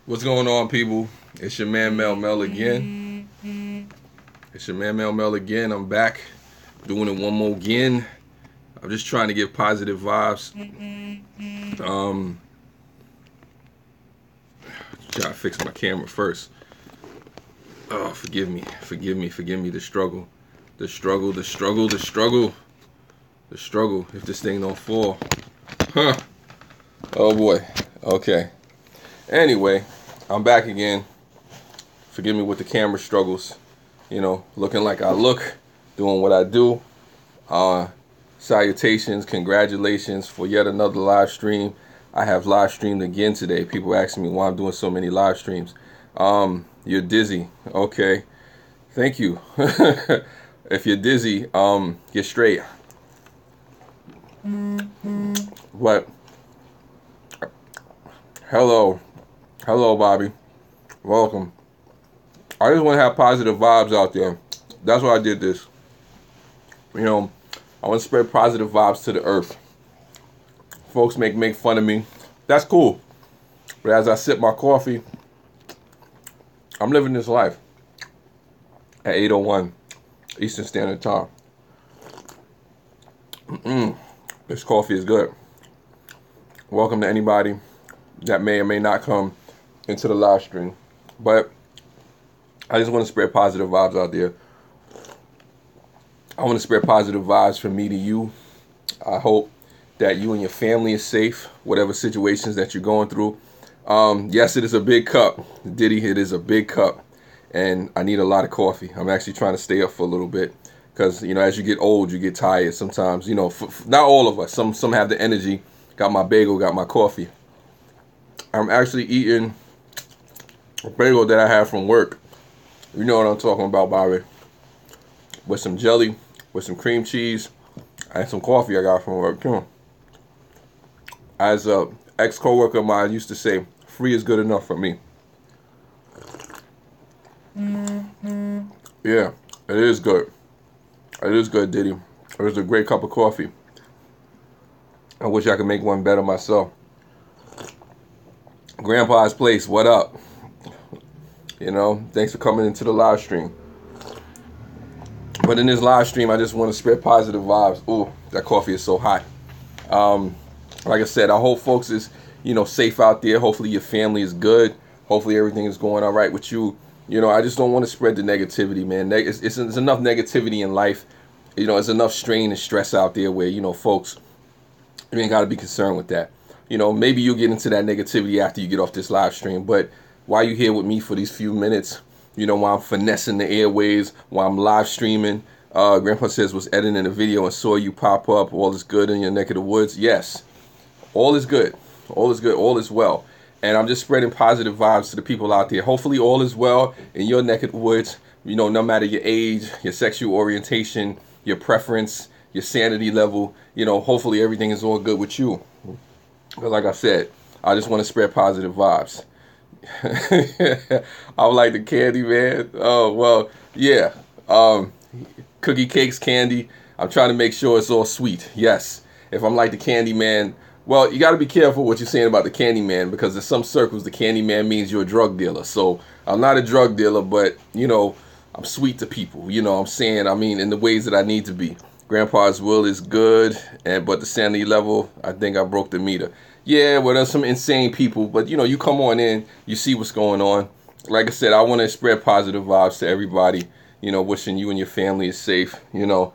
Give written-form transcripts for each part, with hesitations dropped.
What's going on, people? It's your man Mel again. It's your man Mel again. I'm back doing it one more again. I'm just trying to give positive vibes. Gotta fix my camera first. Oh, forgive me. The struggle. The struggle. If this thing don't fall. Huh. Oh boy. Okay. Anyway, I'm back again. Forgive me with the camera struggles. You know, looking like I look, doing what I do. Salutations, congratulations for yet another live stream. I have live streamed again today. People asking me why I'm doing so many live streams. You're dizzy. Okay. Thank you. If you're dizzy, get straight. But hello, Bobby. Welcome. I just want to have positive vibes out there. That's why I did this. You know, I want to spread positive vibes to the earth. Folks make fun of me. That's cool. But as I sip my coffee, I'm living this life at 8:01 Eastern Standard Time. This coffee is good. Welcome to anybody that may or may not come into the live stream. But I just want to spread positive vibes out there. I want to spread positive vibes from me to you. I hope that you and your family is safe, whatever situations that you're going through. Yes, it is a big cup. Diddy, it is a big cup. And I need a lot of coffee. I'm actually trying to stay up for a little bit. Because, you know, as you get old, you get tired sometimes. You know, not all of us. Some have the energy. Got my bagel, got my coffee. I'm actually eating a bagel that I have from work. You know what I'm talking about, Bobby. With some jelly, with some cream cheese, and some coffee I got from work. As a ex-coworker of mine used to say, free is good enough for me. Yeah, it is good. It is good, Diddy. It was a great cup of coffee. I wish I could make one better myself. Grandpa's Place, what up? You know, thanks for coming into the live stream. But in this live stream, I just want to spread positive vibes. Ooh, that coffee is so hot. Like I said, I hope folks is, you know, safe out there. Hopefully your family is good. Hopefully everything is going all right with you. You know, I just don't want to spread the negativity, man. It's enough negativity in life. You know, there's enough strain and stress out there where, you know, folks, you ain't got to be concerned with that. You know, maybe you'll get into that negativity after you get off this live stream. But while you're here with me for these few minutes, you know, while I'm finessing the airways, while I'm live streaming, Grandpa says was editing a video and saw you pop up. All is good in your neck of the woods. Yes, all is good. All is good. All is well. And I'm just spreading positive vibes to the people out there. Hopefully all is well in your neck of the woods. You know, no matter your age, your sexual orientation, your preference, your sanity level, you know, hopefully everything is all good with you. But like I said, I just want to spread positive vibes. I'm like the candy man. Oh, well, yeah. Cookie cakes, candy. I'm trying to make sure it's all sweet. Yes. If I'm like the candy man, well, you got to be careful what you're saying about the candy man, because in some circles, the candy man means you're a drug dealer. So I'm not a drug dealer, but, you know, I'm sweet to people. You know what I'm saying? I mean, in the ways that I need to be. Grandpa's will is good, but the sanity level, I think I broke the meter. Yeah, well, there's some insane people, but, you know, you come on in, you see what's going on. Like I said, I want to spread positive vibes to everybody, you know, wishing you and your family is safe, you know,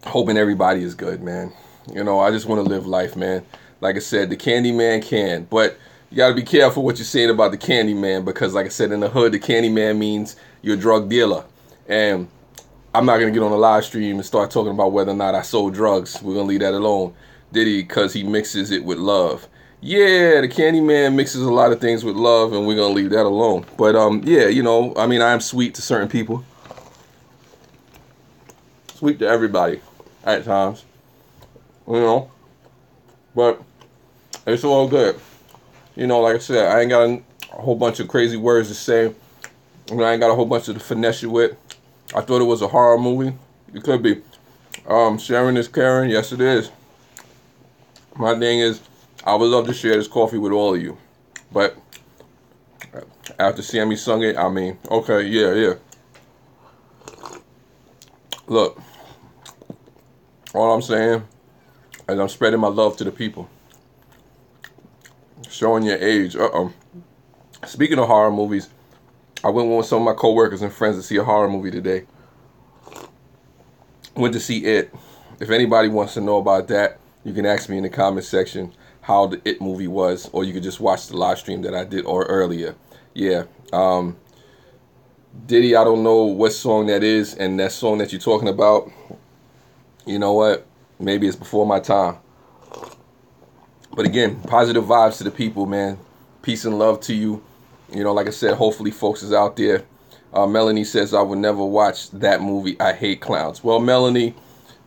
hoping everybody is good, man. You know, I just want to live life, man. Like I said, the candy man can, but you got to be careful what you're saying about the candy man, because like I said, in the hood, the candy man means you're a drug dealer. And I'm not going to get on a live stream and start talking about whether or not I sold drugs. We're going to leave that alone. Diddy, because he mixes it with love. Yeah, the candy man mixes a lot of things with love, and we're going to leave that alone. But, yeah, you know, I mean, I am sweet to certain people. Sweet to everybody at times. You know, but it's all good. You know, like I said, I ain't got a whole bunch of crazy words to say. I ain't got a whole bunch to finesse you with. I thought it was a horror movie. It could be. Sharing is caring. Yes, it is. My thing is, I would love to share this coffee with all of you. But after Sammy sung it, I mean, okay, yeah. Look, all I'm saying is I'm spreading my love to the people. Showing your age. Speaking of horror movies, I went with some of my coworkers and friends to see a horror movie today. Went to see It. If anybody wants to know about that, you can ask me in the comment section how the It movie was, or you could just watch the live stream that I did earlier. Yeah. Diddy, I don't know what song that is, and that song that you're talking about, you know what? Maybe it's before my time. But again, positive vibes to the people, man. Peace and love to you. You know, like I said, hopefully folks is out there. Melanie says, I would never watch that movie. I hate clowns. Well, Melanie,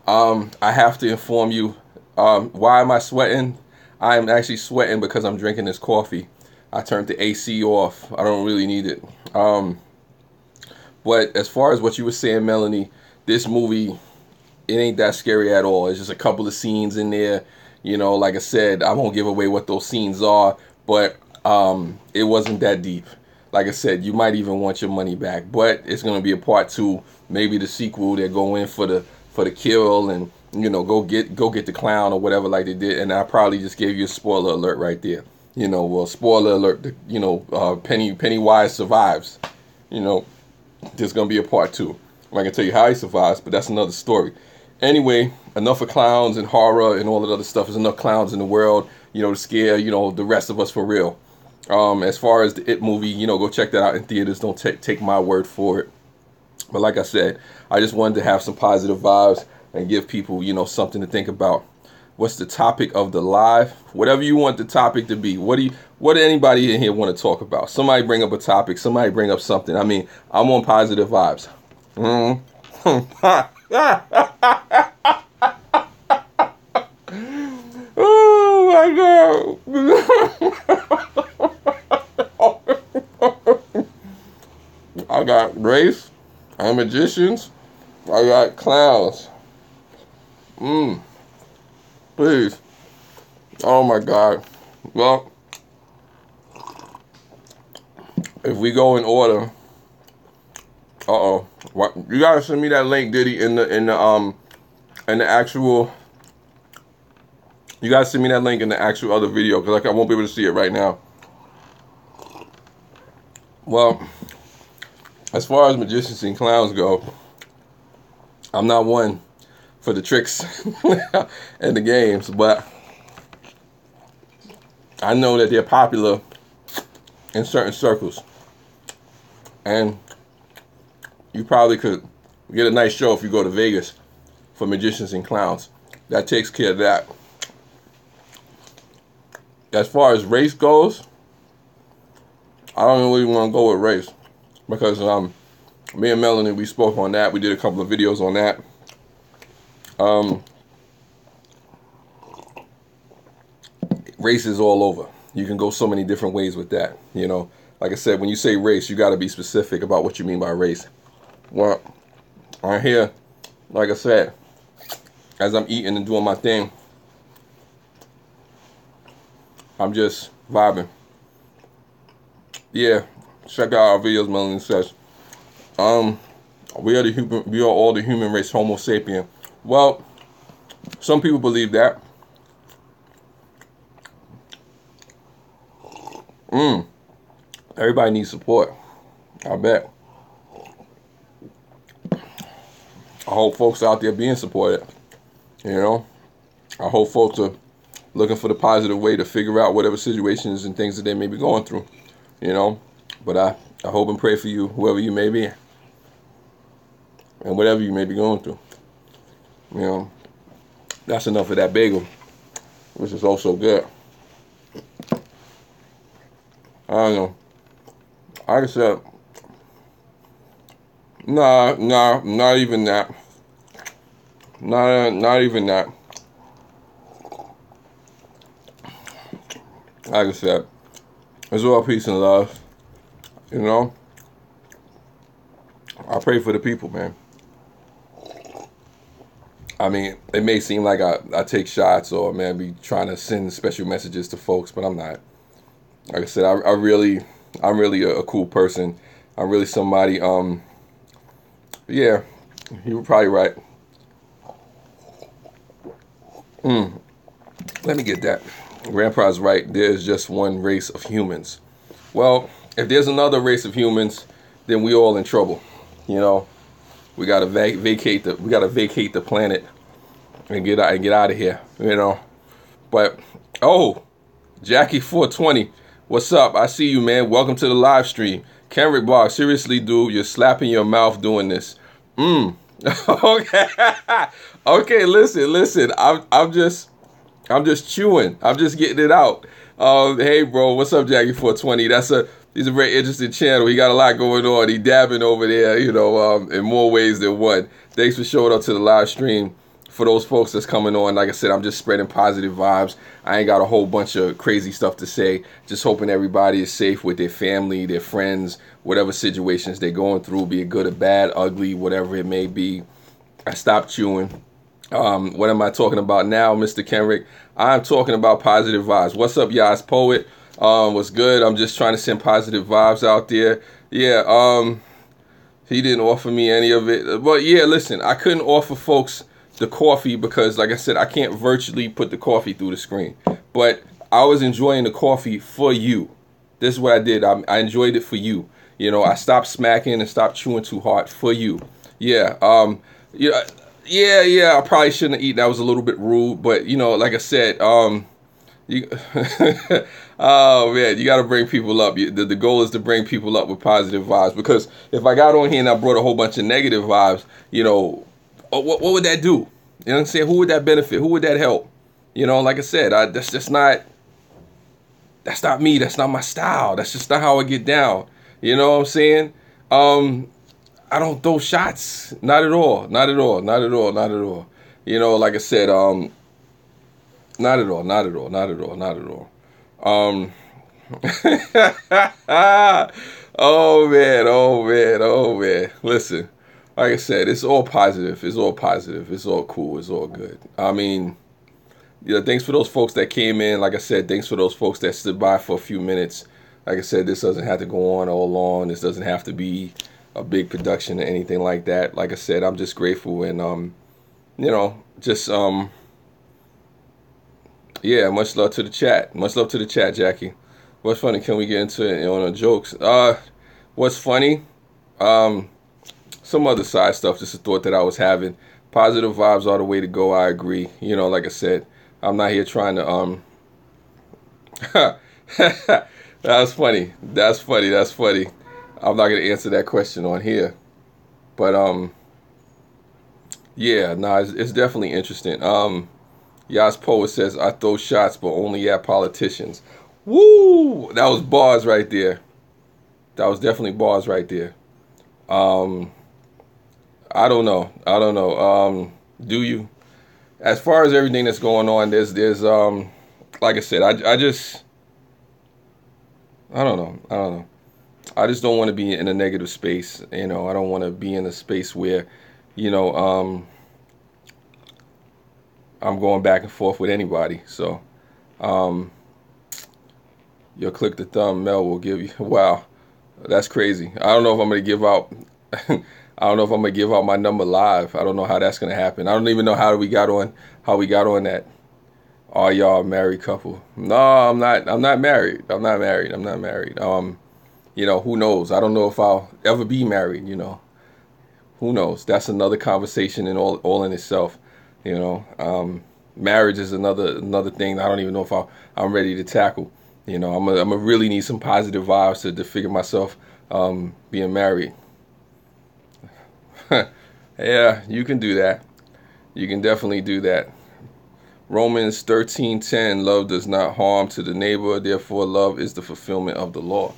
I have to inform you. Why am I sweating? I am actually sweating because I'm drinking this coffee. I turned the AC off. I don't really need it. But as far as what you were saying, Melanie, this movie, it ain't that scary at all. It's just a couple of scenes in there. You know, like I said, I won't give away what those scenes are, but it wasn't that deep. Like I said, you might even want your money back, but it's gonna be a part 2, maybe the sequel. They go in for the kill and, you know, go get the clown or whatever like they did. And I probably just gave you a spoiler alert right there. You know, well, spoiler alert. You know, Pennywise survives. You know, there's gonna be a part 2. I'm not gonna tell you how he survives, but that's another story. Anyway, enough of clowns and horror and all that other stuff. There's enough clowns in the world, you know, to scare, you know, the rest of us for real. As far as the It movie, you know, go check that out in theaters. Don't take my word for it. But like I said, I just wanted to have some positive vibes and give people, you know, something to think about. What's the topic of the live? Whatever you want the topic to be. What do anybody in here want to talk about? Somebody bring up a topic. Somebody bring up something. I mean, I'm on positive vibes. Oh my God. I got race, I got magicians, I got clowns. Please. Oh my God. Well, if we go in order, what, you gotta send me that link, Diddy, in the actual. You guys send me that link in the actual other video, because I won't be able to see it right now. Well, as far as magicians and clowns go, I'm not one for the tricks and the games, but I know that they're popular in certain circles. And you probably could get a nice show if you go to Vegas for magicians and clowns. That takes care of that. As far as race goes, I don't really want to go with race, because me and Melanie, we spoke on that. We did a couple of videos on that. Race is all over. You can go so many different ways with that. You know, like I said, when you say race, you got to be specific about what you mean by race. Well, I'm here, like I said, as I'm eating and doing my thing, I'm just vibing. Yeah, check out our videos, Melanie says. We are all the human race, Homo sapien. Well, some people believe that. Everybody needs support, I bet. I hope folks out there being supported. You know, I hope folks are looking for the positive way to figure out whatever situations and things that they may be going through. You know, but I hope and pray for you, whoever you may be, and whatever you may be going through. You know, that's enough of that bagel, which is also good. I don't know. Like I said, nah, not even that. Not even that. Like I said, it's all peace and love. You know, I pray for the people, man. I mean, it may seem like I take shots or, man, be trying to send special messages to folks, but I'm not. Like I said, I'm really a cool person. I'm really somebody. Yeah, you were probably right. Let me get that. Grandpa's right. There's just one race of humans. Well, if there's another race of humans, then we all in trouble. You know, we gotta vacate the planet and get out of here. You know, but oh, Jackie 420, what's up? I see you, man. Welcome to the live stream. Kenrick Bog, seriously, dude, you're slapping your mouth doing this. Okay, okay. Listen. I'm just chewing. I'm just getting it out. Hey, bro, what's up, Jackie 420? He's a very interesting channel. He got a lot going on. He dabbing over there, you know, in more ways than one. Thanks for showing up to the live stream. For those folks that's coming on, like I said, I'm just spreading positive vibes. I ain't got a whole bunch of crazy stuff to say. Just hoping everybody is safe with their family, their friends, whatever situations they're going through, be it good or bad, ugly, whatever it may be. I stopped chewing. What am I talking about now, Mr. Kenrick? I'm talking about positive vibes. What's up, Yas Poet? What's good? I'm just trying to send positive vibes out there. Yeah, he didn't offer me any of it. But yeah, listen, I couldn't offer folks the coffee because, like I said, I can't virtually put the coffee through the screen. But I was enjoying the coffee for you. This is what I did. I enjoyed it for you. You know, I stopped smacking and stopped chewing too hard for you. Yeah, yeah, I probably shouldn't have eaten. That was a little bit rude, but you know, like I said, you, oh man, you got to bring people up. The goal is to bring people up with positive vibes, because if I got on here and I brought a whole bunch of negative vibes, you know, what would that do? You know what I'm saying? Who would that benefit? Who would that help? You know, like I said, that's not me. That's not my style. That's just not how I get down. You know what I'm saying? I don't throw shots. Not at all. Not at all. Not at all. Not at all. You know, like I said, not at all. Not at all. Not at all. Not at all. Oh man. Oh man. Oh man. Listen, like I said, it's all positive. It's all positive. It's all cool. It's all good. I mean, yeah, thanks for those folks that came in. Like I said, thanks for those folks that stood by for a few minutes. Like I said, this doesn't have to go on all long. This doesn't have to be a big production or anything like that. Like I said, I'm just grateful and you know, just yeah, much love to the chat. Much love to the chat, Jackie. What's funny? Can we get into it on the jokes? What's funny? Some other side stuff, just a thought that I was having. Positive vibes are the way to go. I agree. You know, like I said, I'm not here trying to that's funny. That's funny. That's funny. I'm not gonna answer that question on here, but yeah, nah, it's definitely interesting. Yas Poet says, I throw shots, but only at politicians. Woo! That was bars right there. That was definitely bars right there. I don't know. I don't know. Do you? As far as everything that's going on, there's like I said, I don't know. I don't know. I just don't want to be in a negative space. You know, I don't want to be in a space where, you know, I'm going back and forth with anybody. So, you'll click the thumb. Mel will give you. Wow, that's crazy. I don't know if I'm gonna give out. I don't know if I'm gonna give out my number live. I don't know how that's gonna happen. I don't even know how we got on that. Are y'all a married couple? No, I'm not. I'm not married. I'm not married. I'm not married. You know, who knows? I don't know if I'll ever be married. You know, who knows? That's another conversation in all in itself. You know, marriage is another thing. I don't even know if I'm ready to tackle. You know, I'm gonna really need some positive vibes to figure myself being married. Yeah, you can do that. You can definitely do that. Romans 13:10, love does not harm to the neighbor, therefore love is the fulfillment of the law.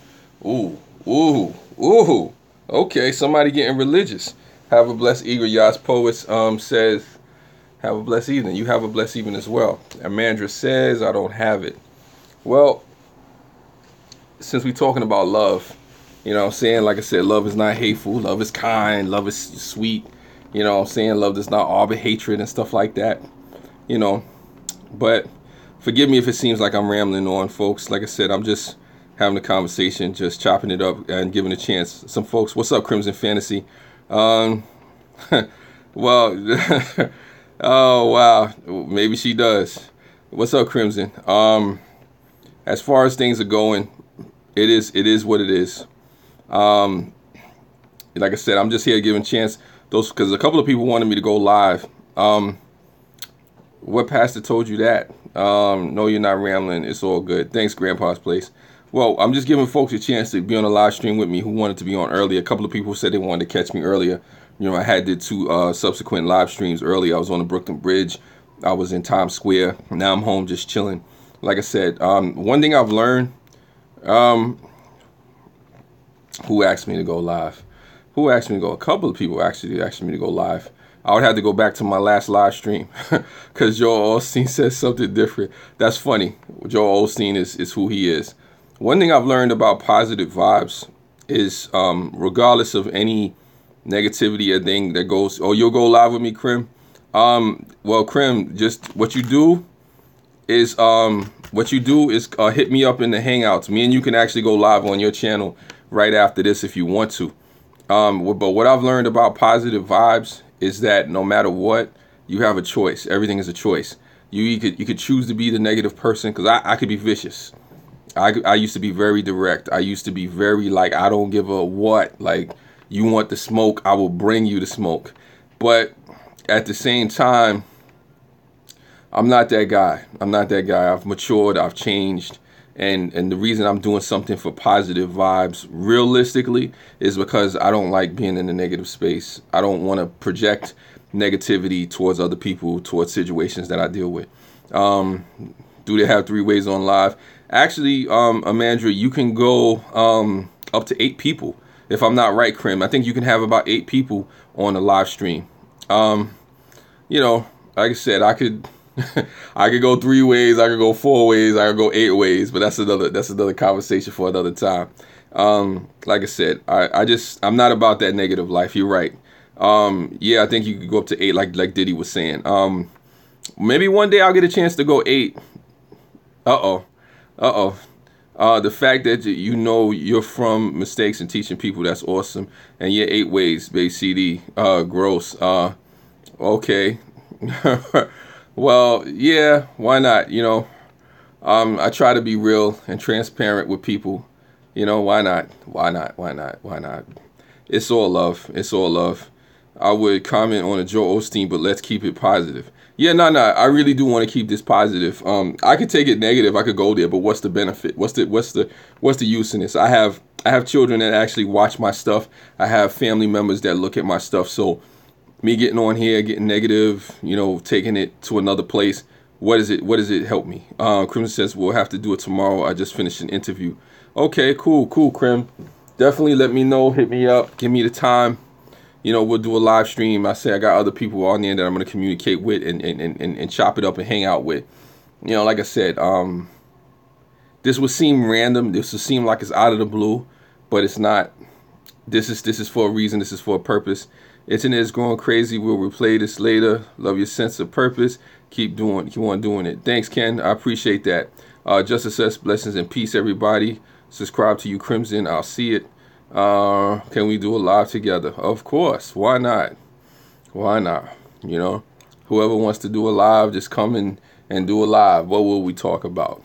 Ooh, ooh, ooh. Okay, somebody getting religious. Have a blessed evening. Yas Poets says, have a blessed evening. You have a blessed evening as well. Amandra says, I don't have it. Well, since we're talking about love, you know what I'm saying? Like I said, love is not hateful. Love is kind. Love is sweet. You know what I'm saying? Love does not harbor hatred and stuff like that. You know, but forgive me if it seems like I'm rambling on, folks. Like I said, I'm just having a conversation, just chopping it up and giving a chance. Some folks, what's up, Crimson Fantasy? Well, oh wow, maybe she does. What's up, Crimson? As far as things are going, it is what it is. Like I said, I'm just here giving chance those, because a couple of people wanted me to go live. What pastor told you that? No, you're not rambling. It's all good. Thanks, Grandpa's Place. Well, I'm just giving folks a chance to be on a live stream with me who wanted to be on earlier. A couple of people said they wanted to catch me earlier. You know, I had did 2 subsequent live streams earlier. I was on the Brooklyn Bridge. I was in Times Square. Now I'm home just chilling. Like I said, one thing I've learned, who asked me to go live? Who asked me to go? A couple of people actually asked me to go live. I would have to go back to my last live stream because Joel Osteen says something different. That's funny. Joel Osteen is who he is. One thing I've learned about positive vibes is regardless of any negativity or thing that goes, oh, you'll go live with me, Krim? Well, Krim, just what you do is hit me up in the Hangouts. Me and you can actually go live on your channel right after this if you want to. But what I've learned about positive vibes is that no matter what, you have a choice. Everything is a choice. You could choose to be the negative person, because I could be vicious. I used to be very direct. I used to be very like, I don't give a what. Like, you want the smoke, I will bring you the smoke. But at the same time, I'm not that guy. I'm not that guy. I've matured. I've changed. And the reason I'm doing something for positive vibes realistically is because I don't like being in the negative space. I don't want to project negativity towards other people, towards situations that I deal with. Do they have 3 ways on live? Actually, Amandra, you can go up to 8 people. If I'm not right, Krim, I think you can have about 8 people on a live stream. You know, like I said, I could go 3 ways, I could go 4 ways, I could go 8 ways, but that's another conversation for another time. Like I said, I'm not about that negative life. You're right. Yeah, I think you could go up to 8, like Diddy was saying. Maybe one day I'll get a chance to go 8. The fact that you know you're from mistakes and teaching people, that's awesome. And yeah, 8 ways, base CD, gross. Okay. Well, yeah, why not? You know, I try to be real and transparent with people. You know, why not? Why not? Why not? Why not? It's all love. It's all love. I would comment on a Joel Osteen, but let's keep it positive. Yeah, no. I really do want to keep this positive. I could take it negative. I could go there, but what's the benefit? What's the use in this? I have children that actually watch my stuff. I have family members that look at my stuff. So me getting on here, getting negative, you know, taking it to another place, what does it help me? Crim says we'll have to do it tomorrow. I just finished an interview. Okay, cool, Crim. Definitely let me know. Hit me up. Give me the time. You know, we'll do a live stream. I say I got other people on there that I'm going to communicate with and chop it up and hang out with. You know, like I said, this would seem random. This would seem like it's out of the blue, but it's not. This is for a reason. This is for a purpose. Internet is going crazy. We'll replay this later. Love your sense of purpose. Keep on doing it. Thanks, Ken. I appreciate that. Justice says blessings and peace, everybody. Subscribe to you, Crimson. I'll see it. Can we do a live together? Of course. Why not? Why not? You know, whoever wants to do a live, just come and do a live. What will we talk about?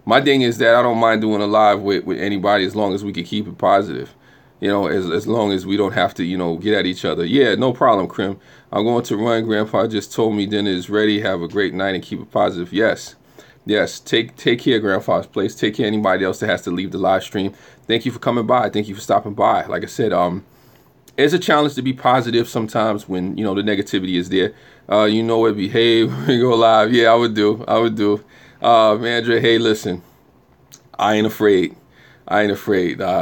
My thing is that I don't mind doing a live with anybody as long as we can keep it positive. You know, as long as we don't have to, you know, get at each other. Yeah, no problem, Krim. I'm going to run. Grandpa just told me dinner is ready. Have a great night and keep it positive. Yes. Yes. Take care, Grandpa's Place. Take care of anybody else that has to leave the live stream. Thank you for coming by. Thank you for stopping by. Like I said, it's a challenge to be positive sometimes when, you know, the negativity is there. You know it, behave, we go live. Yeah, I would do. Mandra, hey, listen, I ain't afraid. I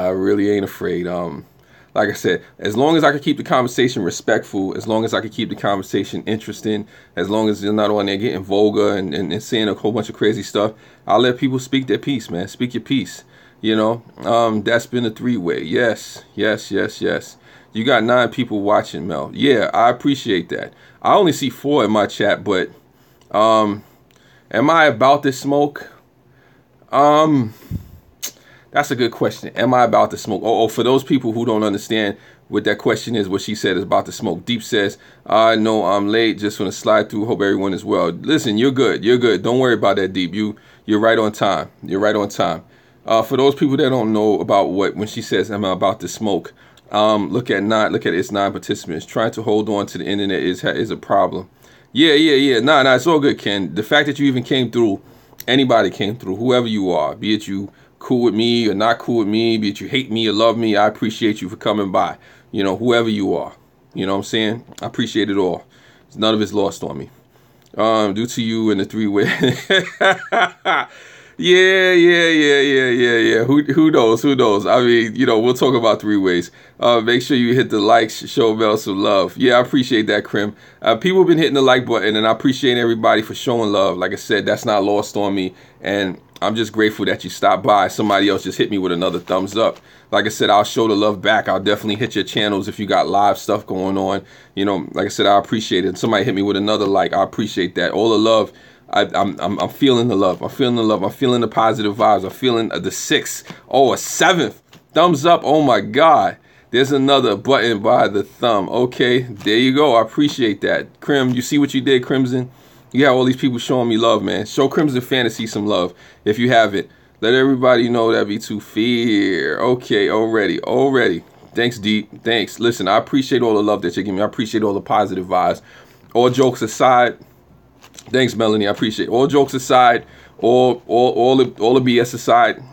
really ain't afraid. Like I said, as long as I can keep the conversation respectful, as long as I can keep the conversation interesting, as long as you're not on there getting vulgar and saying a whole bunch of crazy stuff, I'll let people speak their piece, man. Speak your piece. You know, that's been a 3-way. Yes. You got 9 people watching, Mel. Yeah, I appreciate that. I only see 4 in my chat, but am I about this smoke? That's a good question. Am I about to smoke? For those people who don't understand what that question is, what she said is about to smoke. Deep says, I know I'm late. Just want to slide through. Hope everyone is well. Listen, you're good. You're good. Don't worry about that, Deep. You're right on time. You're right on time. For those people that don't know about when she says I'm about to smoke, look at its 9 participants. Trying to hold on to the internet is a problem. Yeah. Nah, it's all good, Ken. The fact that you even came through, anybody came through, whoever you are, be it you cool with me or not cool with me, be it you hate me or love me, I appreciate you for coming by. You know, whoever you are. You know what I'm saying? I appreciate it all. None of it's lost on me. Due to you and the 3-way. Yeah. Who knows? I mean, you know, we'll talk about 3 ways. Make sure you hit the likes, show Mel some love. Yeah, I appreciate that, Krim. People have been hitting the like button, and I appreciate everybody for showing love. Like I said, that's not lost on me, and I'm just grateful that you stopped by. Somebody else just hit me with another thumbs up. Like I said, I'll show the love back. I'll definitely hit your channels if you got live stuff going on. You know, like I said, I appreciate it. Somebody hit me with another like. I appreciate that. All the love. I'm feeling the love. I'm feeling the love. I'm feeling the positive vibes. I'm feeling the 6th. Oh, a 7th. Thumbs up. Oh my God. There's another button by the thumb. Okay, there you go. I appreciate that. Krim, you see what you did, Crimson? You got all these people showing me love, man. Show Crimson Fantasy some love if you haven't. Let everybody know that be too fear. Okay, already. Thanks, Deep. Thanks. Listen, I appreciate all the love that you're giving me. I appreciate all the positive vibes. All jokes aside, thanks, Melanie. I appreciate it. All jokes aside, all the BS aside,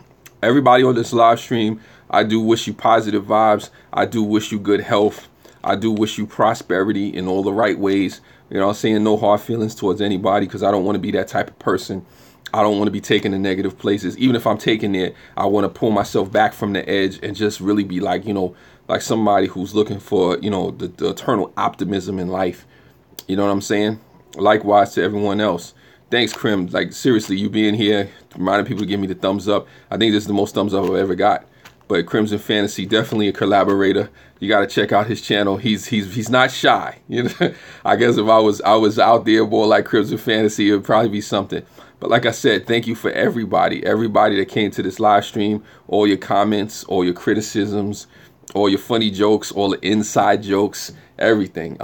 everybody on this live stream, I do wish you positive vibes. I do wish you good health. I do wish you prosperity in all the right ways. You know, I'm saying no hard feelings towards anybody because I don't want to be that type of person. I don't want to be taken to negative places. Even if I'm taking it, I want to pull myself back from the edge and just really be like, you know, like somebody who's looking for, you know, the eternal optimism in life. You know what I'm saying? Likewise to everyone else. Thanks, Krim. Like, seriously, you being here, reminding people to give me the thumbs up. I think this is the most thumbs up I've ever got. But Crimson Fantasy, definitely a collaborator. You got to check out his channel. He's not shy. You know, I guess if I was out there more like Crimson Fantasy, it would probably be something. But like I said, thank you for everybody that came to this live stream. All your comments, all your criticisms, all your funny jokes, all the inside jokes, everything.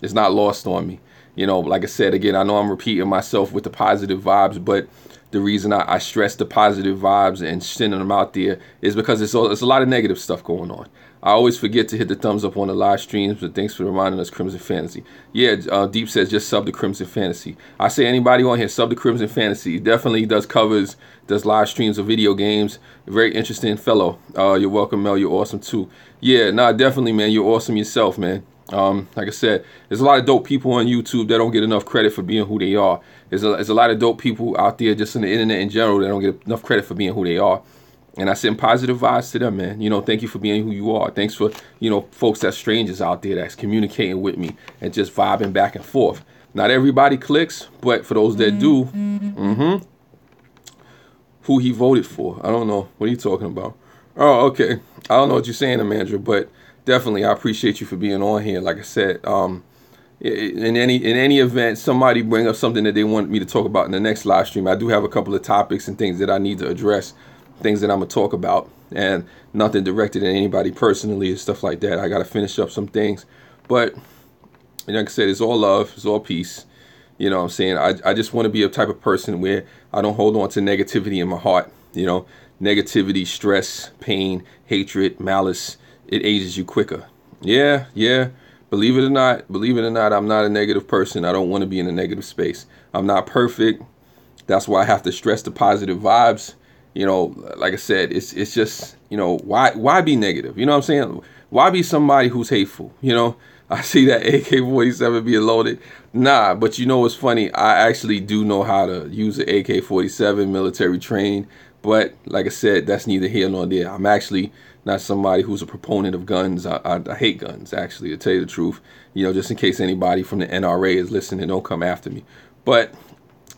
It's not lost on me. You know, like I said, again, I know I'm repeating myself with the positive vibes, but the reason I stress the positive vibes and sending them out there is because it's a lot of negative stuff going on. I always forget to hit the thumbs up on the live streams, but thanks for reminding us, Crimson Fantasy. Yeah, Deep says just sub to Crimson Fantasy. I say anybody on here, sub to Crimson Fantasy. Definitely does covers, does live streams of video games. Very interesting fellow. You're welcome, Mel. You're awesome too. Yeah, nah, definitely, man. You're awesome yourself, man. Like I said, there's a lot of dope people on YouTube that don't get enough credit for being who they are. There's a lot of dope people out there just on the internet in general that don't get enough credit for being who they are. And I send positive vibes to them, man. You know, thank you for being who you are. Thanks for, you know, folks that's strangers out there that's communicating with me and just vibing back and forth. Not everybody clicks, but for those that do, who he voted for. I don't know. What are you talking about? Oh, okay. I don't know what you're saying, Amanda, but definitely I appreciate you for being on here. Like I said, in any event, somebody bring up something that they want me to talk about in the next live stream. I do have a couple of topics and things that I need to address, things that I'm gonna talk about, and nothing directed at anybody personally and stuff like that. I gotta finish up some things, but like I said, it's all love, it's all peace. You know what I'm saying? I just want to be a type of person where I don't hold on to negativity in my heart. You know, negativity, stress, pain, hatred, malice, it ages you quicker. Yeah. Believe it or not, I'm not a negative person. I don't want to be in a negative space. I'm not perfect. That's why I have to stress the positive vibes. You know, like I said, it's just, you know, why be negative? You know what I'm saying? Why be somebody who's hateful? You know, I see that AK-47 being loaded. Nah, but you know what's funny? I actually do know how to use an AK-47, military trained. But like I said, that's neither here nor there. I'm actually not somebody who's a proponent of guns. I hate guns, actually, to tell you the truth. You know, just in case anybody from the NRA is listening, don't come after me. But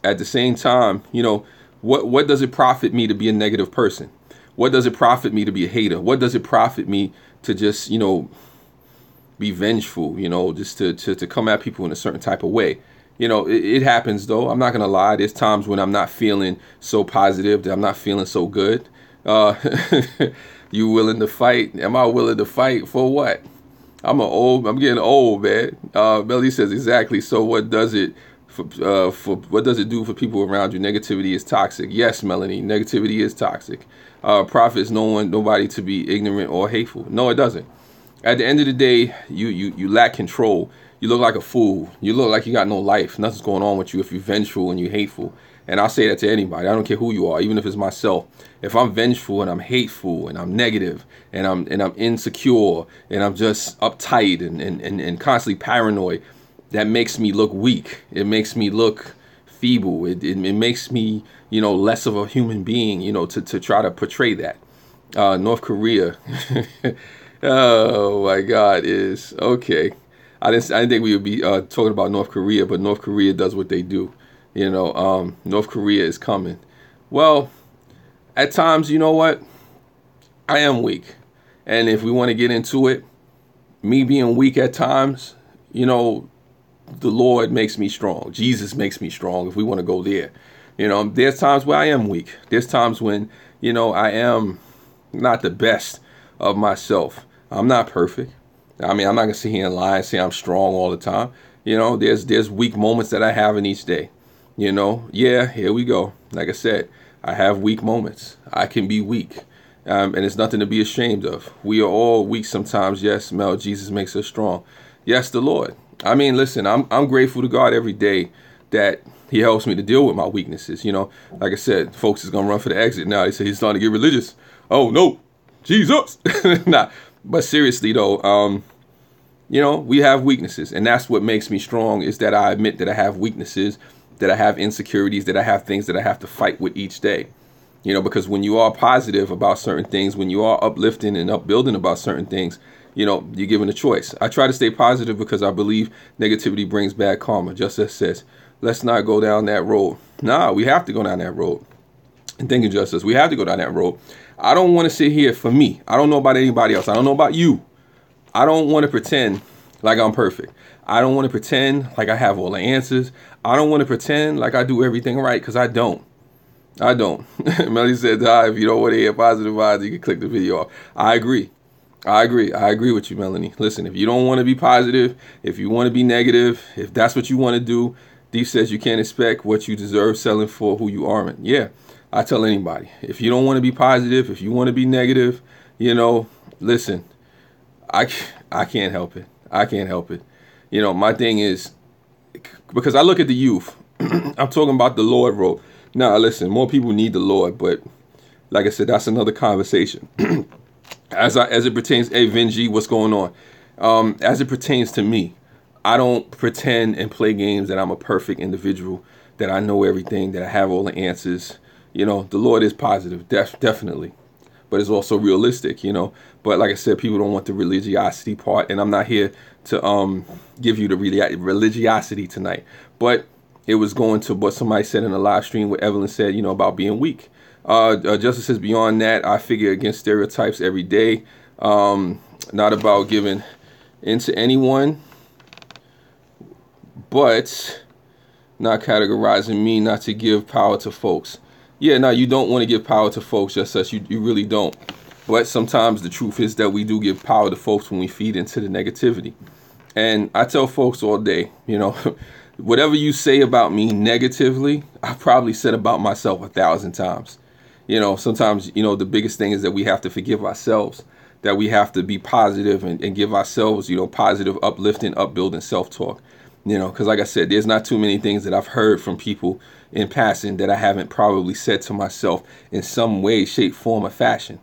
at the same time, you know, what does it profit me to be a negative person? What does it profit me to be a hater? What does it profit me to just, you know, be vengeful, you know, just to come at people in a certain type of way? You know, it happens, though. I'm not going to lie. There's times when I'm not feeling so positive, that I'm not feeling so good. Uh, you willing to fight? Am I willing to fight for what? I'm getting old, man. Melly says exactly. So what does it for what does it do for people around you? Negativity is toxic. Yes, Melanie, negativity is toxic. Profits nobody to be ignorant or hateful. No, it doesn't. At the end of the day, you lack control. You look like a fool. You look like you got no life. Nothing's going on with you if you're vengeful and you're hateful. And I'll say that to anybody. I don't care who you are, even if it's myself. If I'm vengeful and I'm hateful and I'm negative and I'm insecure and I'm just uptight and constantly paranoid, that makes me look weak. It makes me look feeble. It makes me, less of a human being, to try to portray that. North Korea. Oh my God, is okay. I didn't think we would be talking about North Korea, but North Korea does what they do. North Korea is coming. Well, at times, you know what? I am weak. And if we want to get into it, me being weak at times, the Lord makes me strong. Jesus makes me strong if we want to go there. There's times where I am weak. There's times when, I am not the best of myself. I'm not perfect. I mean, I'm not going to sit here and lie and say I'm strong all the time. There's weak moments that I have in each day. Yeah, here we go. Like I said, I have weak moments. I can be weak. And it's nothing to be ashamed of. We are all weak sometimes. Yes, Mel, Jesus makes us strong. Yes, the Lord. I mean, listen, I'm grateful to God every day that he helps me to deal with my weaknesses. Like I said, folks is going to run for the exit now. They say he's starting to get religious. Oh, no, Jesus. Nah, but seriously, though, we have weaknesses. And that's what makes me strong, is that I admit that I have weaknesses, that I have insecurities, that I have things that I have to fight with each day. Because when you are positive about certain things, when you are uplifting and upbuilding about certain things, you're given a choice. I try to stay positive because I believe negativity brings bad karma. Just as says, let's not go down that road. Nah, we have to go down that road. And thank you, Justice. We have to go down that road. I don't want to sit here for me. I don't know about anybody else. I don't know about you. I don't want to pretend like I'm perfect. I don't want to pretend like I have all the answers. I don't want to pretend like I do everything right, because I don't. Melly said, if you don't want to hear positive vibes, you can click the video off. I agree with you, Melanie. Listen, if you don't want to be positive, if you want to be negative, if that's what you want to do, Deep says you can't expect what you deserve selling for who you aren't. Yeah, I tell anybody, if you don't want to be positive, if you want to be negative, listen, I can't help it. I can't help it. My thing is, because I look at the youth, I'm talking about the Lord road. Now, listen, more people need the Lord, but like I said, that's another conversation. As it pertains, hey, Vinji, what's going on? As it pertains to me, I don't pretend and play games that I'm a perfect individual, that I know everything, that I have all the answers. The Lord is positive, definitely, but it's also realistic, But like I said, people don't want the religiosity part, and I'm not here to give you the religiosity tonight. But it was going to what somebody said in the live stream, where Evelyn said, about being weak. Justice says, beyond that, I figure against stereotypes every day. Not about giving into anyone, but not categorizing me not to give power to folks. Yeah, no, you don't want to give power to folks, just as you really don't. But sometimes the truth is that we do give power to folks when we feed into the negativity. And I tell folks all day, whatever you say about me negatively, I probably said about myself 1,000 times. Sometimes, the biggest thing is that we have to forgive ourselves, that we have to be positive and give ourselves, positive, uplifting, upbuilding self-talk. Because like I said, there's not too many things that I've heard from people in passing that I haven't probably said to myself in some way, shape, form, or fashion.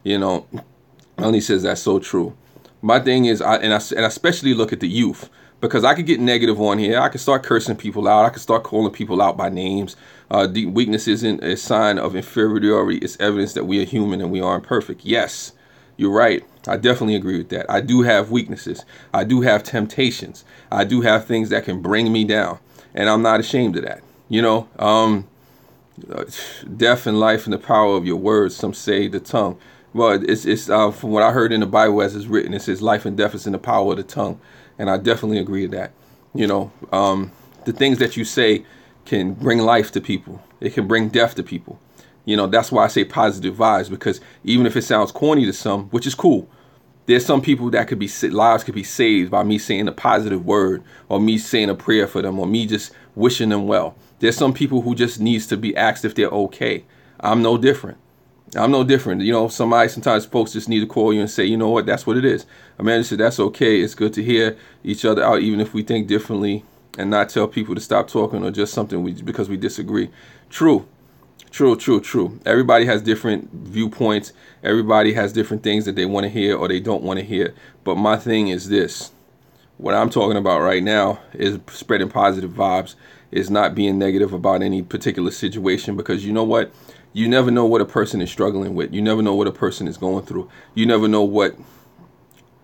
Melanie says that's so true. My thing is, I especially look at the youth, because I could get negative on here. I could start cursing people out. I could start calling people out by names. The weakness isn't a sign of inferiority. It's evidence that we are human and we aren't perfect. Yes, you're right. I definitely agree with that. I do have weaknesses. I do have temptations. I do have things that can bring me down, and I'm not ashamed of that. Death and life in the power of your words. Some say the tongue. Well, it's from what I heard in the Bible as it's written, it says life and death is in the power of the tongue. And I definitely agree with that. The things that you say can bring life to people. It can bring death to people. You know, that's why I say positive vibes, because even if it sounds corny to some, which is cool, there's some people that could be, lives could be saved by me saying a positive word, or me saying a prayer for them, or me just wishing them well. There's some people who just needs to be asked if they're okay. I'm no different. I'm no different. You know, sometimes folks just need to call you and say, you know what, that's what it is. Amanda said, that's okay. It's good to hear each other out, even if we think differently, and not tell people to stop talking or just something because we disagree. True. True. Everybody has different viewpoints. Everybody has different things that they want to hear or they don't want to hear. But my thing is this. What I'm talking about right now is spreading positive vibes, is not being negative about any particular situation, because you know what? You never know what a person is struggling with. You never know what a person is going through. You never know what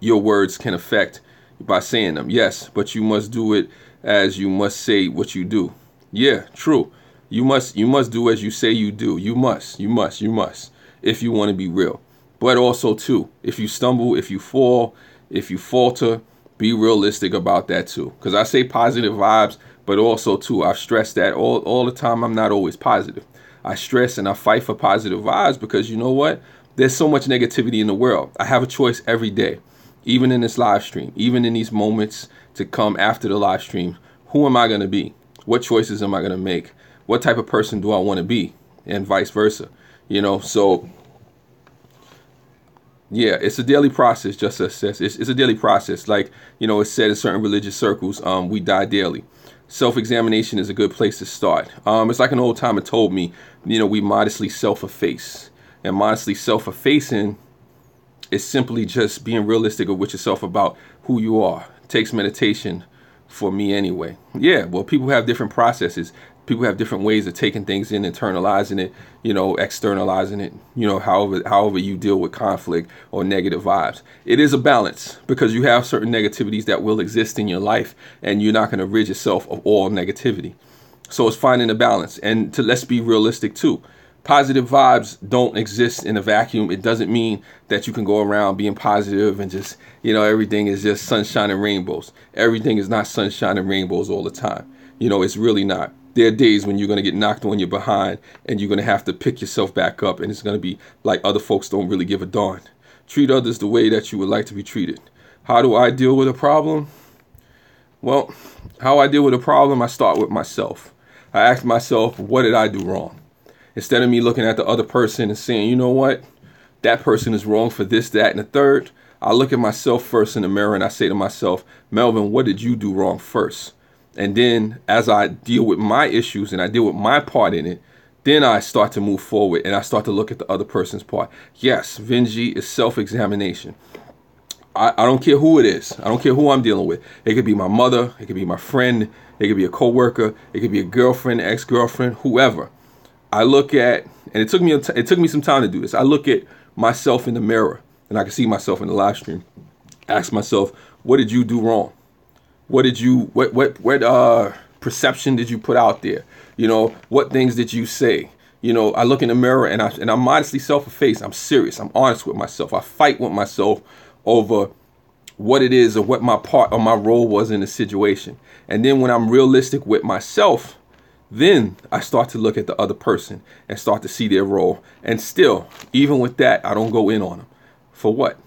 your words can affect by saying them. Yes, but you must do it as you must say what you do. Yeah, true. You must do as you say you do. You must, if you want to be real. But also too, if you stumble, if you fall, if you falter, be realistic about that too. Because I say positive vibes, but also too, I've stressed that all the time. I'm not always positive. I stress and I fight for positive vibes, because you know what? There's so much negativity in the world. I have a choice every day, even in this live stream, even in these moments to come after the live stream. Who am I going to be? What choices am I going to make? What type of person do I want to be? And vice versa. You know, so yeah, it's a daily process, just as says. It's a daily process. Like, you know, it's said in certain religious circles, we die daily. Self-examination is a good place to start. It's like an old timer told me, you know, we modestly self-efface. And modestly self-effacing is simply just being realistic with yourself about who you are. It takes meditation for me anyway. Yeah, well, people have different processes. People have different ways of taking things in, internalizing it, you know, externalizing it, you know, however you deal with conflict or negative vibes. It is a balance, because you have certain negativities that will exist in your life, and you're not going to rid yourself of all negativity. So it's finding a balance. And let's be realistic too. Positive vibes don't exist in a vacuum. It doesn't mean that you can go around being positive and just, you know, everything is just sunshine and rainbows. Everything is not sunshine and rainbows all the time. You know, it's really not. There are days when you're going to get knocked on your behind, and you're going to have to pick yourself back up, and it's going to be like other folks don't really give a darn. Treat others the way that you would like to be treated. How do I deal with a problem? Well, how I deal with a problem, I start with myself. I ask myself, what did I do wrong? Instead of me looking at the other person and saying, you know what, that person is wrong for this, that, and the third, I look at myself first in the mirror and I say to myself, Melvin, what did you do wrong first? And then as I deal with my issues and I deal with my part in it, then I start to move forward and I start to look at the other person's part. Yes, Vinji is self-examination. I don't care who it is. I don't care who I'm dealing with. It could be my mother. It could be my friend. It could be a coworker. It could be a girlfriend, ex-girlfriend, whoever. I look at, and it took me some time to do this. I look at myself in the mirror, and I can see myself in the live stream. Ask myself, what did you do wrong? What perception did you put out there? You know, what things did you say? You know, I look in the mirror and I'm modestly self-effaced. I'm serious. I'm honest with myself. I fight with myself over what it is or what my part or my role was in the situation. And then when I'm realistic with myself, then I start to look at the other person and start to see their role. And still, even with that, I don't go in on them. For what?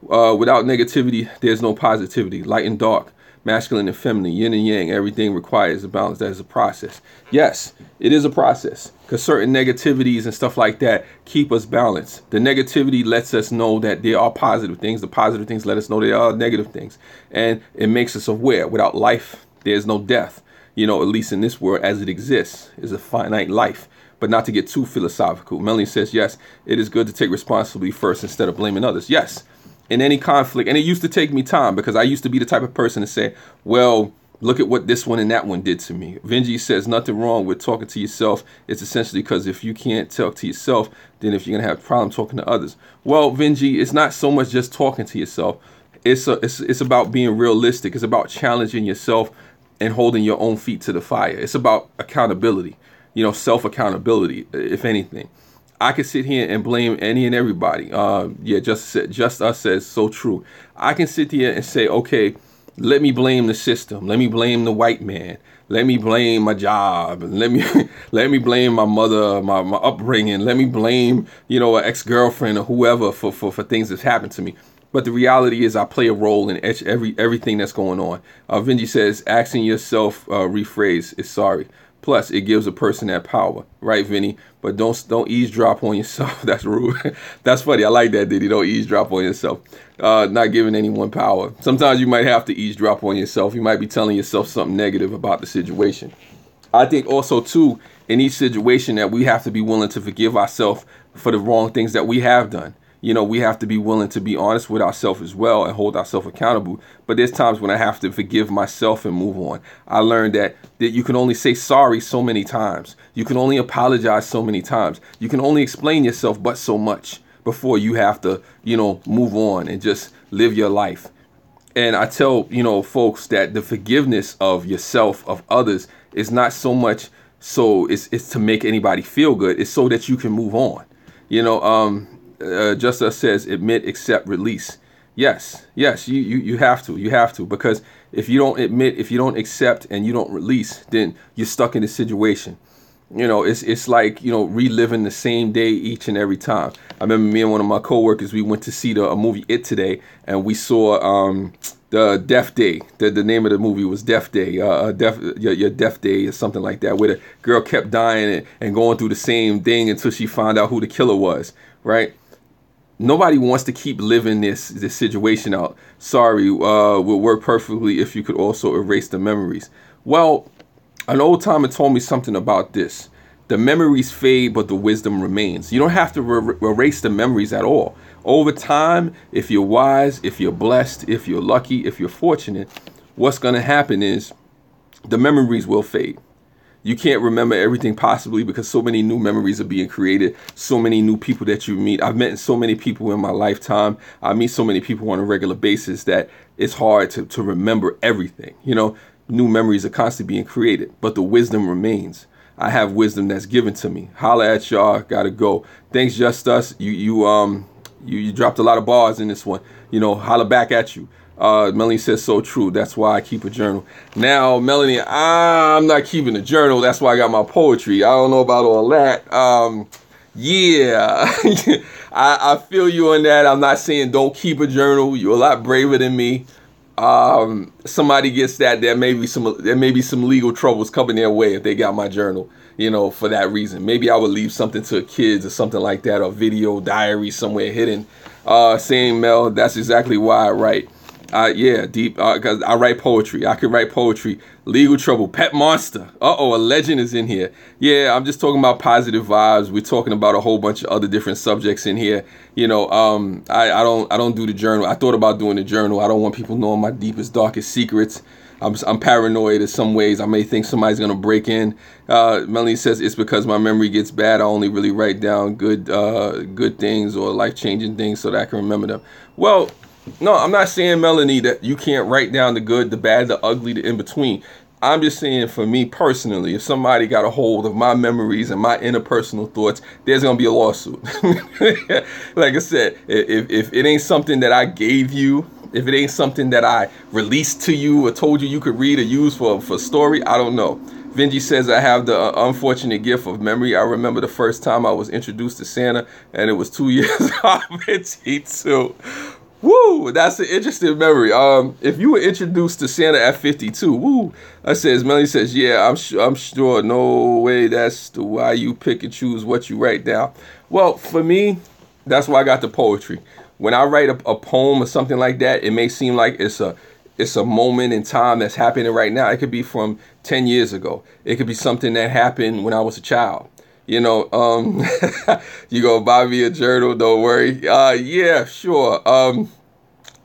Without negativity, there's no positivity. Light and dark, masculine and feminine, yin and yang, everything requires a balance. That is a process. Yes, it is a process, because certain negativities and stuff like that keep us balanced. The negativity lets us know that there are positive things. The positive things let us know there are negative things. And it makes us aware. Without life, there's no death. You know, at least in this world as it exists, is a finite life. But not to get too philosophical. Melanie says, yes, it is good to take responsibility first instead of blaming others. Yes. In any conflict, and it used to take me time, because I used to be the type of person to say, well, look at what this one and that one did to me. Vinji says nothing wrong with talking to yourself. It's essentially because if you can't talk to yourself, then if you're going to have a problem talking to others. Well, Vinji, it's not so much just talking to yourself. It's about being realistic. It's about challenging yourself and holding your own feet to the fire. It's about accountability, you know, self-accountability, if anything. I could sit here and blame any and everybody. Yeah, just us says so true. I can sit here and say, okay, let me blame the system. Let me blame the white man. let me blame my job, and let me blame my mother, my upbringing, let me blame, you know, an ex-girlfriend or whoever for things that's happened to me. But the reality is I play a role in everything that's going on. Vinji says, asking yourself, rephrase, is sorry. Plus, it gives a person that power, right, Vinny? But don't eavesdrop on yourself. That's rude. That's funny. I like that, Diddy. Don't eavesdrop on yourself. Not giving anyone power. Sometimes you might have to eavesdrop on yourself. You might be telling yourself something negative about the situation. I think also, too, in each situation that we have to be willing to forgive ourselves for the wrong things that we have done. You know, we have to be willing to be honest with ourselves as well and hold ourselves accountable. But there's times when I have to forgive myself and move on. I learned that you can only say sorry so many times. You can only apologize so many times. You can only explain yourself but so much before you have to, you know, move on and just live your life. And I tell, you know, folks that the forgiveness of yourself, of others, is not so much so it's to make anybody feel good. It's so that you can move on. You know, Justice says, admit, accept, release. Yes, you have to, because if you don't admit, if you don't accept, and you don't release, then you're stuck in the situation. You know, it's like, you know, reliving the same day each and every time. I remember me and one of my coworkers, we went to see a movie It Today, and we saw the Death Day. The name of the movie was Death Day, your Death Day or something like that, where the girl kept dying and going through the same thing until she found out who the killer was, right? Nobody wants to keep living this situation out. Sorry, would work perfectly if you could also erase the memories. Well, an old timer told me something about this. The memories fade, but the wisdom remains. You don't have to erase the memories at all. Over time, if you're wise, if you're blessed, if you're lucky, if you're fortunate, what's going to happen is the memories will fade. You can't remember everything possibly because so many new memories are being created, so many new people that you meet. I've met so many people in my lifetime. I meet so many people on a regular basis that it's hard to remember everything. You know, new memories are constantly being created, but the wisdom remains. I have wisdom that's given to me. Holla at y'all. Gotta go. Thanks, Just Us. You dropped a lot of bars in this one. You know, holla back at you. Melanie says, so true. That's why I keep a journal. Now, Melanie, I'm not keeping a journal. That's why I got my poetry. I don't know about all that. Yeah, I feel you on that. I'm not saying don't keep a journal. You're a lot braver than me. Somebody gets that, there may be some legal troubles coming their way if they got my journal, you know, for that reason. Maybe I would leave something to kids or something like that, or video diary somewhere hidden. Saying Mel, that's exactly why I write. Yeah, deep, because I write poetry. I could write poetry. Legal trouble. Pet monster. Uh-oh, a legend is in here. Yeah, I'm just talking about positive vibes. We're talking about a whole bunch of other different subjects in here. You know, I don't do the journal. I thought about doing the journal. I don't want people knowing my deepest, darkest secrets. I'm paranoid in some ways. I may think somebody's gonna break in. Melanie says it's because my memory gets bad. I only really write down good things or life-changing things so that I can remember them. Well, no, I'm not saying, Melanie, that you can't write down the good, the bad, the ugly, the in-between. I'm just saying, for me personally, if somebody got a hold of my memories and my interpersonal thoughts, there's going to be a lawsuit. Like I said, if it ain't something that I gave you, if it ain't something that I released to you or told you could read or use for story, I don't know. Vinji says, I have the unfortunate gift of memory. I remember the first time I was introduced to Santa, and it was 2 years old. too. Woo, that's an interesting memory. If you were introduced to Santa at 52, woo. Melanie says, yeah, I'm sure. No way. That's the why you pick and choose what you write down. Well, for me, that's why I got the poetry. When I write a poem or something like that, it may seem like it's a moment in time that's happening right now. It could be from 10 years ago. It could be something that happened when I was a child. You know, you go buy me a journal, don't worry. Yeah, sure.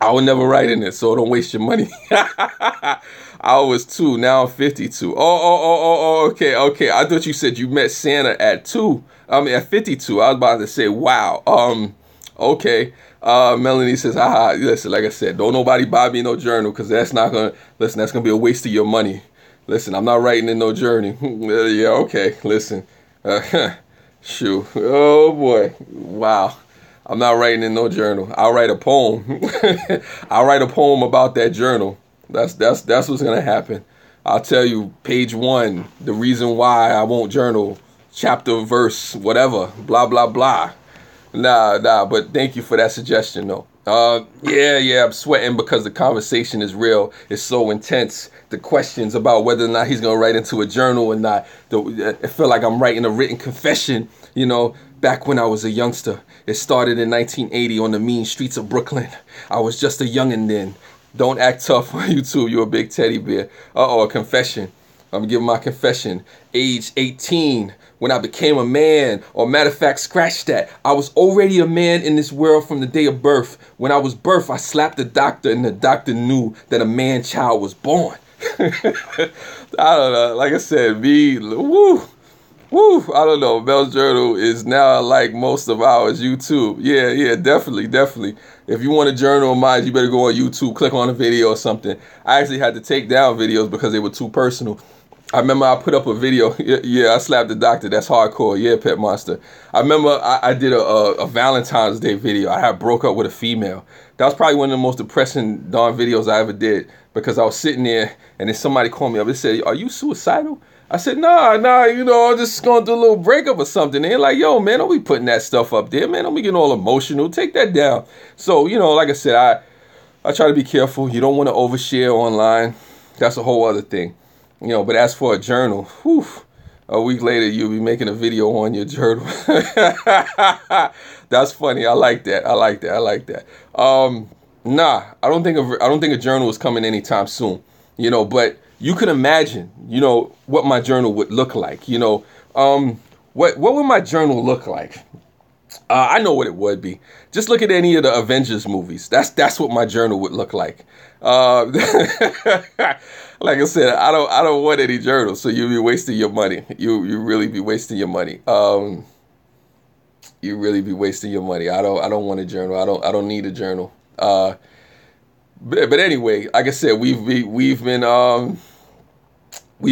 I would never write in it, so don't waste your money. I was 2, now I'm 52. Okay. I thought you said you met Santa at 2. I mean, at 52. I was about to say, wow. Okay. Melanie says, listen, like I said, don't nobody buy me no journal, because that's gonna be a waste of your money. Listen, I'm not writing in no journey. Yeah, okay, listen. Shoot. Oh boy. Wow. I'm not writing in no journal. I'll write a poem. I'll write a poem about that journal. That's what's gonna happen. I'll tell you, page 1, the reason why I won't journal, chapter, verse, whatever, blah, blah, blah. Nah, but thank you for that suggestion, though. Yeah, I'm sweating because the conversation is real. It's so intense. The questions about whether or not he's going to write into a journal or not. I feel like I'm writing a written confession, back when I was a youngster. It started in 1980 on the mean streets of Brooklyn. I was just a youngin' then. Don't act tough on YouTube. You're a big teddy bear. A confession. I'm giving my confession. Age 18, when I became a man, or matter of fact, scratch that. I was already a man in this world from the day of birth. When I was birthed, I slapped the doctor, and the doctor knew that a man child was born. I don't know. Like I said, woo, I don't know. Mel's Journal is now like most of ours. YouTube. Yeah, definitely. If you want a journal of mine, you better go on YouTube, click on a video or something. I actually had to take down videos because they were too personal. I remember I put up a video. Yeah, I slapped the doctor. That's hardcore. Yeah, Pet Monster. I remember I did a Valentine's Day video. I had broke up with a female. That was probably one of the most depressing darn videos I ever did, because I was sitting there and then somebody called me up and said, "Are you suicidal?" I said, nah, I'm just going through a little breakup or something. And they're like, yo, man, don't be putting that stuff up there, man. Don't be getting all emotional. Take that down. So, like I said, I try to be careful. You don't want to overshare online. That's a whole other thing. But as for a journal, a week later, you'll be making a video on your journal. That's funny. I like that. Nah, I don't think a journal is coming anytime soon, but you can imagine, what my journal would look like. What would my journal look like? I know what it would be. Just look at any of the Avengers movies. That's what my journal would look like. Like I said, I don't want any journals, so you'll be wasting your money. You really be wasting your money. You really be wasting your money. I don't want a journal. I don't need a journal. But anyway, like I said, we've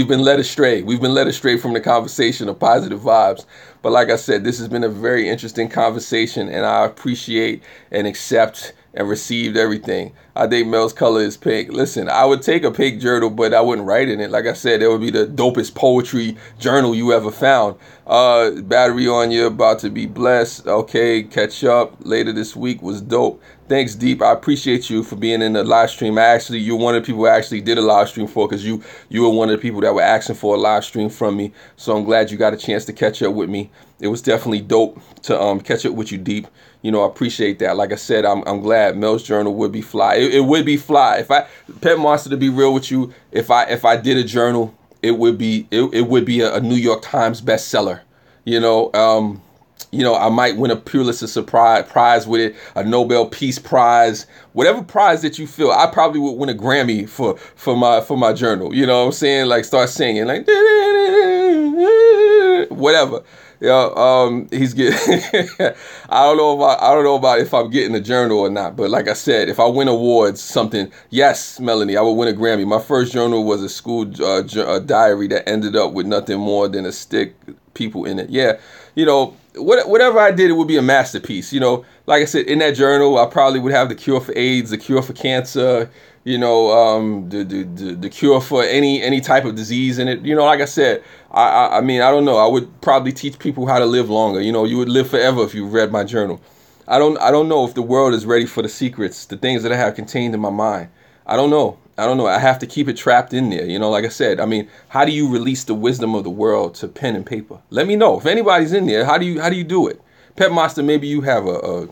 been led astray. We've been led astray from the conversation of positive vibes. But like I said, this has been a very interesting conversation, and I appreciate and accept and received everything. I think Mel's color is pink. Listen, I would take a pink journal, but I wouldn't write in it. Like I said, it would be the dopest poetry journal you ever found. Battery on you, about to be blessed. Okay, catch up later this week was dope. Thanks, Deep. I appreciate you for being in the live stream. You're one of the people who actually did a live stream for, because you were one of the people that were asking for a live stream from me. So I'm glad you got a chance to catch up with me. It was definitely dope to catch up with you, Deep. I appreciate that. Like I said, I'm glad Mel's Journal would be fly. It would be fly. Pet Monster, to be real with you, if I did a journal, it would be a New York Times bestseller. I might win a Pulitzer Prize with it, a Nobel Peace Prize, whatever prize that you feel. I probably would win a Grammy for my journal. You know what I'm saying? Like, start singing like whatever. He's getting. I don't know about if I'm getting a journal or not. But like I said, if I win awards, something, yes, Melanie, I would win a Grammy. My first journal was a school diary that ended up with nothing more than a stick, people in it. Yeah, whatever I did, it would be a masterpiece. Like I said, in that journal, I probably would have the cure for AIDS, the cure for cancer, the cure for any type of disease in it. Like I said, I mean, I don't know. I would probably teach people how to live longer. You would live forever if you read my journal. I don't know if the world is ready for the secrets, the things that I have contained in my mind. I don't know. I have to keep it trapped in there. Like I said, I mean, how do you release the wisdom of the world to pen and paper? Let me know if anybody's in there. How do you do it? Pet Monster, maybe you have a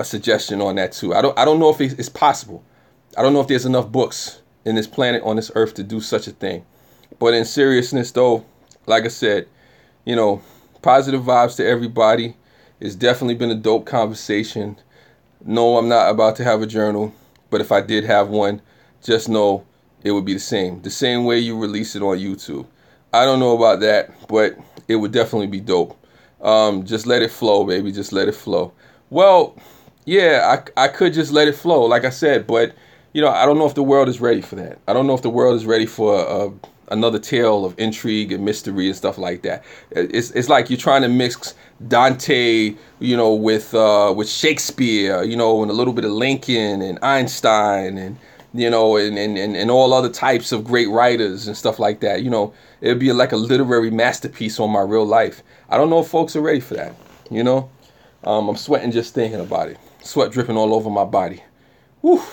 suggestion on that too. I don't know if it's possible. I don't know if there's enough books in this planet, on this earth, to do such a thing. But in seriousness, though, like I said, positive vibes to everybody. It's definitely been a dope conversation. No, I'm not about to have a journal, but if I did have one, just know it would be the same way you release it on YouTube. I don't know about that, but it would definitely be dope. Just let it flow, baby. Just let it flow. Well, yeah, I could just let it flow, like I said, but I don't know if the world is ready for that. I don't know if the world is ready for another tale of intrigue and mystery and stuff like that. It's like you're trying to mix Dante, with Shakespeare, and a little bit of Lincoln and Einstein and you know, and all other types of great writers and stuff like that. You know, it'd be like a literary masterpiece on my real life. I don't know if folks are ready for that. You know, I'm sweating just thinking about it. Sweat dripping all over my body. Whew,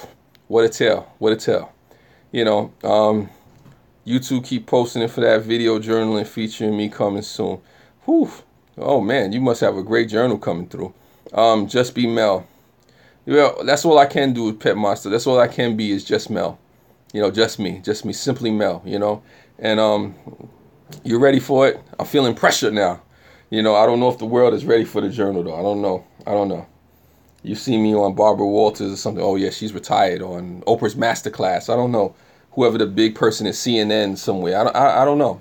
what a tale, what a tale. You know, you two keep posting it for that video journaling featuring me coming soon. Whew. Oh man, you must have a great journal coming through. Just be Mel. Well, that's all I can do with Pet Monster. That's all I can be is just Mel. You know, just me, simply Mel. You know, and you ready for it? I'm feeling pressure now. You know, I don't know if the world is ready for the journal though. I don't know. You see me on Barbara Walters or something. Oh yeah, she's retired. On Oprah's Masterclass. I don't know. Whoever the big person is, CNN somewhere. I don't know.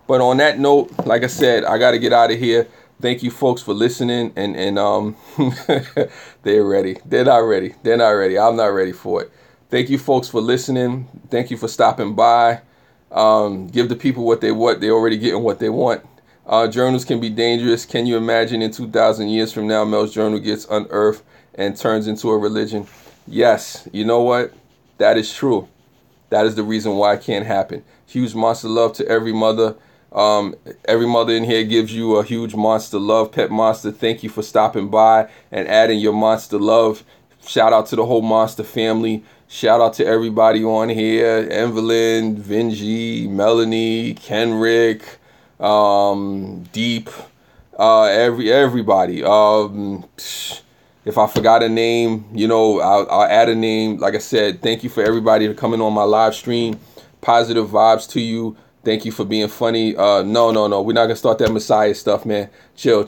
But on that note, like I said, I got to get out of here. Thank you folks for listening, and they're ready. They're not ready. I'm not ready for it. Thank you folks for listening. Thank you for stopping by. Give the people what they want. They're already getting what they want. Journals can be dangerous. Can you imagine in 2,000 years from now, Mel's journal gets unearthed and turns into a religion? Yes. You know what? That is true. That is the reason why it can't happen. Huge monster love to every mother. Every mother in here gives you a huge monster love. Pet Monster, thank you for stopping by and adding your monster love. Shout out to the whole monster family. Shout out to everybody on here. Evelyn, Vinji, Melanie, Kenrick, Deep, everybody. If I forgot a name, you know, I'll add a name. Like I said, thank you for everybody for coming on my live stream. Positive vibes to you. Thank you for being funny. No. We're not going to start that Messiah stuff, man. Chill.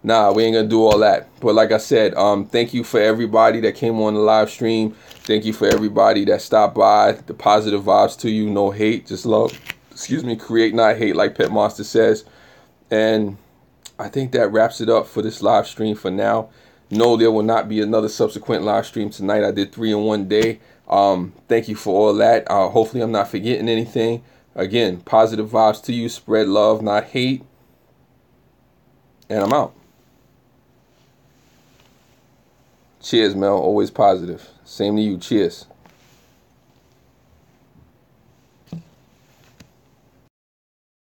Nah, we ain't going to do all that. But like I said, thank you for everybody that came on the live stream. Thank you for everybody that stopped by. The positive vibes to you. No hate, just love. Excuse me, create, not hate, like Pet Monster says. And I think that wraps it up for this live stream for now. No, there will not be another subsequent live stream tonight. I did 3 in one day. Thank you for all that. Hopefully I'm not forgetting anything. Again, positive vibes to you. Spread love, not hate. And I'm out. Cheers, Mel. Always positive. Same to you. Cheers.